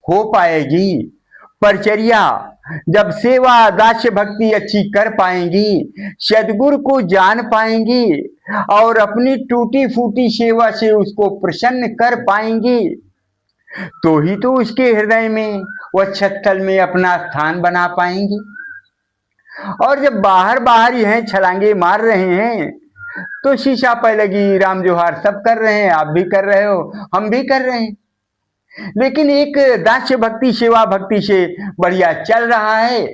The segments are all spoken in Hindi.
हो पाएगी। परचर्या जब सेवा दास्य भक्ति अच्छी कर पाएंगी, सदगुरु को जान पाएंगी और अपनी टूटी फूटी सेवा से उसको प्रसन्न कर पाएंगी, तो ही तो उसके हृदय में वह छत्तल में अपना स्थान बना पाएंगी। और जब बाहर बाहर ही हैं, छलांगे मार रहे हैं, तो शीशा पे लगी राम जोहार सब कर रहे हैं, आप भी कर रहे हो, हम भी कर रहे हैं, लेकिन एक दास्य भक्ति सेवा भक्ति से बढ़िया चल रहा है,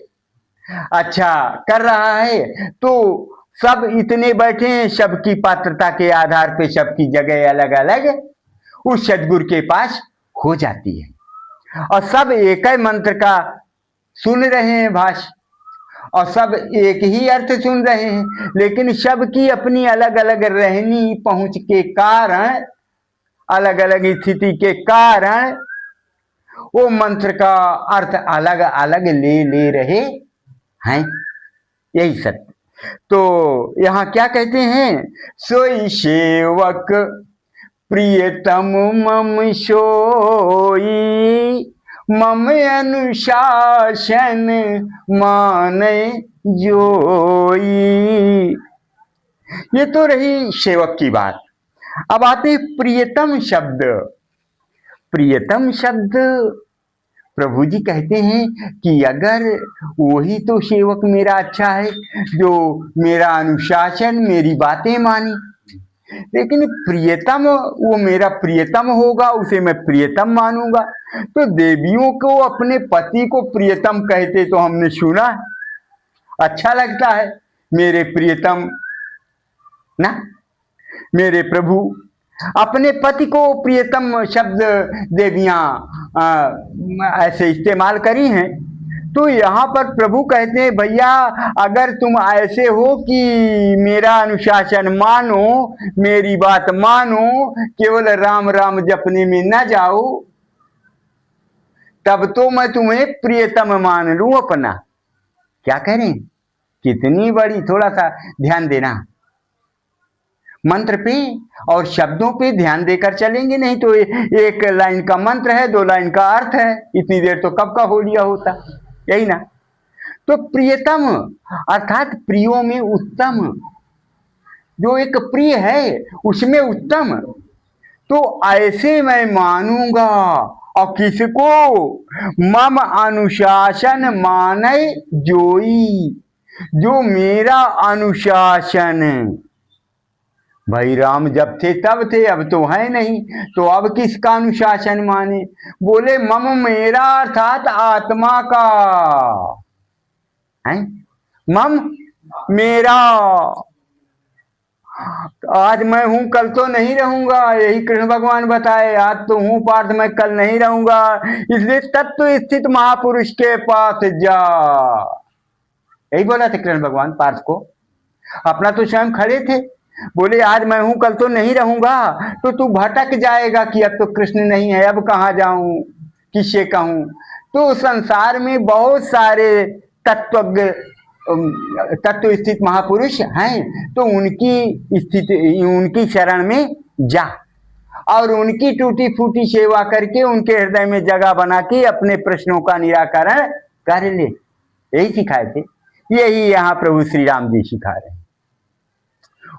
अच्छा कर रहा है, तो सब इतने बैठे हैं, सबकी पात्रता के आधार पे सबकी जगह अलग अलग उस सदगुरु के पास हो जाती है और सब एक ही मंत्र का सुन रहे हैं भाष्य और सब एक ही अर्थ सुन रहे हैं, लेकिन सबकी अपनी अलग अलग रहनी पहुंच के कारण, अलग अलग स्थिति के कारण वो मंत्र का अर्थ अलग अलग ले रहे हैं। यही सत्य। तो यहां क्या कहते हैं, सोई सेवक प्रियतम मम सोई, मम अनुशासन माने जोई। ये तो रही सेवक की बात। अब आते प्रियतम शब्द। प्रियतम शब्द प्रभु जी कहते हैं कि अगर वही तो सेवक मेरा अच्छा है जो मेरा अनुशासन मेरी बातें मानी, लेकिन प्रियतम वो मेरा प्रियतम होगा, उसे मैं प्रियतम मानूंगा। तो देवियों को अपने पति को प्रियतम कहते तो हमने सुना, अच्छा लगता है, मेरे प्रियतम ना, मेरे प्रभु। अपने पति को प्रियतम शब्द देवियां ऐसे इस्तेमाल करी हैं। तो यहाँ पर प्रभु कहते हैं भैया अगर तुम ऐसे हो कि मेरा अनुशासन मानो, मेरी बात मानो, केवल राम राम जपने में न जाओ, तब तो मैं तुम्हें प्रियतम मान लूं अपना। क्या करें, कितनी बड़ी, थोड़ा सा ध्यान देना मंत्र पे और शब्दों पे ध्यान देकर चलेंगे, नहीं तो एक लाइन का मंत्र है, 2 लाइन का अर्थ है, इतनी देर तो कब का हो लिया होता, यही ना। तो प्रियतम अर्थात प्रियो में उत्तम, जो एक प्रिय है उसमें उत्तम, तो ऐसे मैं मानूंगा। और किसको, मम अनुशासन माने जोई, जो मेरा अनुशासन, भाई राम जब थे तब थे, अब तो है नहीं, तो अब किसका अनुशासन माने। बोले मम मेरा अर्थात आत्मा का है, मम मेरा, आज मैं हूं कल तो नहीं रहूंगा, यही कृष्ण भगवान बताए, आज तो हूं पार्थ मैं कल नहीं रहूंगा, इसलिए तत्व स्थित महापुरुष के पास जा। यही बोला था कृष्ण भगवान पार्थ को, अपना तो स्वयं खड़े थे, बोले आज मैं हूं कल तो नहीं रहूंगा, तो तू भटक जाएगा कि अब तो कृष्ण नहीं है, अब कहां जाऊं, किससे कहूं। तो संसार में बहुत सारे तत्वज्ञ तत्व स्थित महापुरुष हैं, तो उनकी स्थिति, उनकी शरण में जा और उनकी टूटी फूटी सेवा करके उनके हृदय में जगह बना के अपने प्रश्नों का निराकरण कर ले। यही सिखाए थे, यही यहाँ प्रभु श्री राम जी सिखा रहे हैं।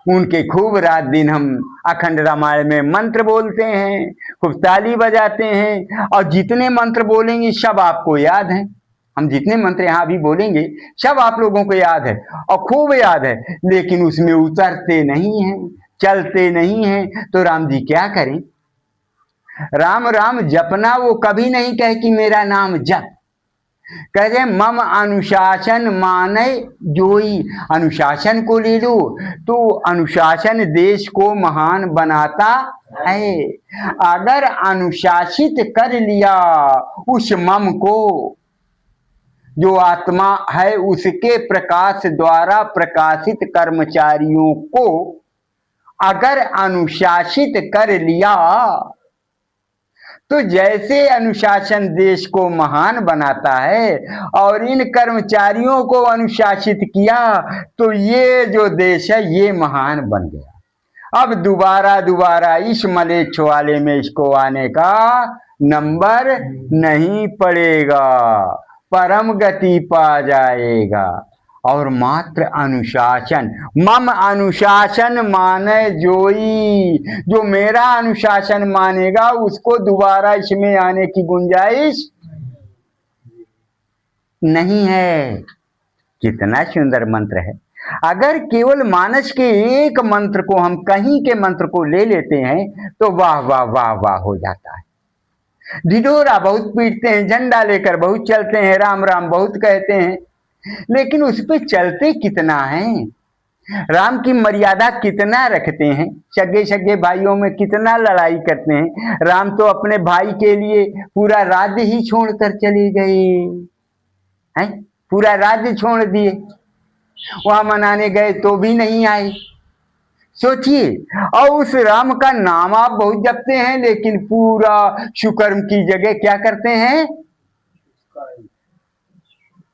उनके खूब रात दिन हम अखंड रामायण में मंत्र बोलते हैं, खूब ताली बजाते हैं, और जितने मंत्र बोलेंगे सब आपको याद है, हम जितने मंत्र यहाँ भी बोलेंगे सब आप लोगों को याद है और खूब याद है, लेकिन उसमें उतरते नहीं हैं, चलते नहीं हैं। तो राम जी क्या करें, राम राम जपना वो कभी नहीं कहे कि मेरा नाम जप, कहते मम अनुशासन माने जोई, अनुशासन को ले लो, तो अनुशासन देश को महान बनाता है। अगर अनुशासित कर लिया उस मम को, जो आत्मा है, उसके प्रकाश द्वारा प्रकाशित कर्मचारियों को अगर अनुशासित कर लिया, तो जैसे अनुशासन देश को महान बनाता है और इन कर्मचारियों को अनुशासित किया, तो ये जो देश है ये महान बन गया। अब दोबारा दोबारा इस मलेच्छ वाले में इसको आने का नंबर नहीं पड़ेगा, परम गति पा जाएगा। और मात्र अनुशासन, मम अनुशासन माने जोई, जो मेरा अनुशासन मानेगा उसको दोबारा इसमें आने की गुंजाइश नहीं है। कितना सुंदर मंत्र है। अगर केवल मानस के एक मंत्र को हम कहीं के मंत्र को ले लेते हैं तो वाह वाह वाह वाह हो जाता है। ढिढोरा बहुत पीटते हैं, झंडा लेकर बहुत चलते हैं, राम राम बहुत कहते हैं, लेकिन उस पर चलते कितना है, राम की मर्यादा कितना रखते हैं, सगे सगे भाइयों में कितना लड़ाई करते हैं। राम तो अपने भाई के लिए पूरा राज्य ही छोड़कर चले गए हैं, पूरा राज्य छोड़ दिए, वहां मनाने गए तो भी नहीं आए। सोचिए, और उस राम का नाम आप बहुत जपते हैं, लेकिन पूरा सुकर्म की जगह क्या करते हैं,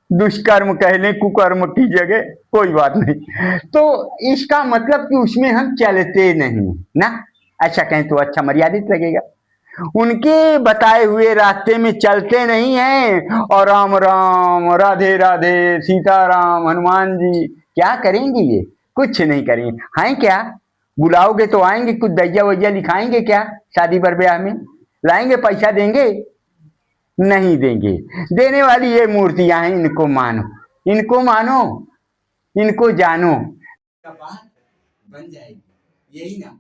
दुष्कर्म कह लें, कुकर्म की जगह, कोई बात नहीं। तो इसका मतलब कि उसमें हम चलते नहीं ना, अच्छा कहें तो अच्छा मर्यादित लगेगा। उनके बताए हुए रास्ते में चलते नहीं हैं, और राम राम राधे राधे सीताराम हनुमान जी क्या करेंगे, ये कुछ नहीं करेंगे। हैं क्या, बुलाओगे तो आएंगे, कुछ दैया वैया लिखाएंगे क्या, शादी बर ब्याह में लाएंगे, पैसा देंगे, नहीं देंगे। देने वाली ये मूर्तियां हैं, इनको मानो, इनको मानो, इनको जानो, बात बन जाएगी, यही ना।